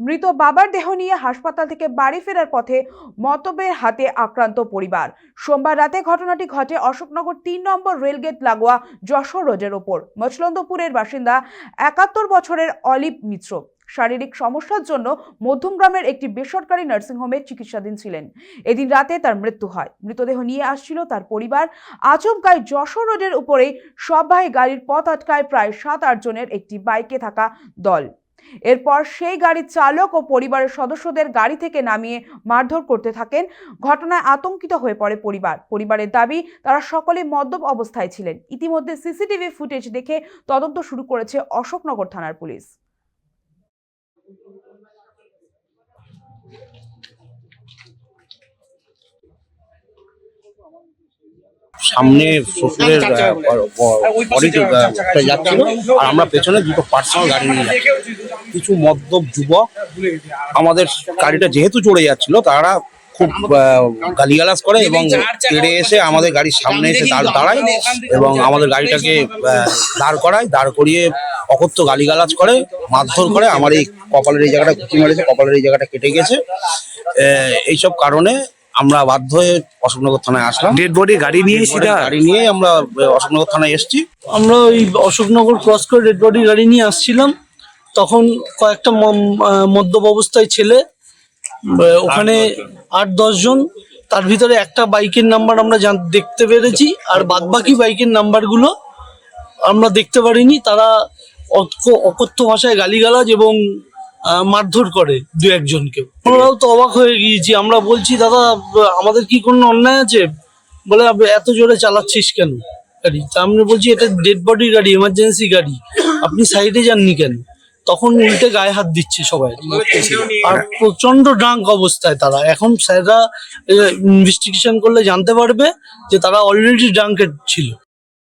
মৃত বাবার দেহ নিয়ে হাসপাতাল থেকে বাড়ি ফেরার পথে মতবের হাতে আক্রান্ত পরিবার। সোমবার রাতে ঘটনাটি ঘটে অশোকনগর ৩ নম্বর রেলগেট লাগোয়া যশোর রোডের ওপর। মচলন্দপুরের বাসিন্দা ৭১ বছরের অলিভ মিত্র শারীরিক সমস্যার জন্য মধ্যমগ্রামের একটি বেসরকারি নার্সিংহোমে চিকিৎসাধীন ছিলেন। এদিন রাতে তার মৃত্যু হয়। মৃতদেহ নিয়ে আসছিল তার পরিবার। আচমকায় যশোর রোডের উপরেই সববাহী গাড়ির পথ আটকায় প্রায় ৭-৮ জনের একটি বাইকে থাকা দল। এরপর সেই গাড়ির চালক ও পরিবারের সদস্যদের গাড়ি থেকে নামিয়ে মারধর করতে থাকেন। ঘটনায় আতঙ্কিত হয়ে পড়ে পরিবারের দাবি তারা সকলে মদ্যপ অবস্থায় ছিলেন। ইতিমধ্যে সিসিটিভি ফুটেজ দেখে তদন্ত শুরু করেছে অশোকনগর থানার পুলিশ। সামনে শ্বশুরের বডি যাচ্ছিল আর আমরা পেছনে দুটো পার্সোনাল গাড়ি নিয়ে যাচ্ছি। কিছু মদ্যপ যুবক আমাদের গাড়িটা যেহেতু চড়ে যাচ্ছিল তারা খুব গালিগালাজ করে এবং তেড়ে এসে আমাদের গাড়ির সামনে এসে দাঁড়ায় এবং আমাদের গাড়িটাকে দাঁড় করিয়ে অকথ্য গালিগালাজ করে, মারধর করে। আমার এই কপালের এই জায়গাটা ঘুষি মেরেছে, কপালের এই জায়গাটা কেটে গেছে। এইসব কারণে আমরা বাধ্য হয়ে অশোকনগর থানায় আসলাম। ডেড বডি গাড়ি নিয়ে আমরা অশোকনগর থানায় এসেছি। আমরা ওই অশোকনগর ক্রস করে ডেড বডি গাড়ি নিয়ে আসছিলাম, তখন কয়েকটা মদ্যপ অবস্থায় ছেলে ওখানে ৮-১০ জন, তার ভিতরে একটা বাইকের নাম্বার আমরা দেখতে পেরেছি, আর বাদবাকি বাইকের নাম্বারগুলো আমরা দেখতে পারিনি। তারা অকথ্য ভাষায় গালিগালাজ এবং মারধর করে দু একজনকে। আমরাও তো অবাক হয়ে গিয়েছি। আমরা বলছি, দাদা আমাদের কি কোনো অন্যায় আছে? বলে এত জোরে চালাচ্ছিস কেন গাড়ি? তা আমরা বলছি এটা ডেড বডি গাড়ি, এমার্জেন্সি গাড়ি, আপনি সাইডে যাননি কেন? তখন উল্টে গায়ে হাত দিচ্ছে সবাই, আর প্রচন্ড ড্রাঙ্ক অবস্থায় তারা। এখন স্যাররা ইনভেস্টিগেশন করলে জানতে পারবে যে তারা অলরেডি ড্রাঙ্কেড ছিল।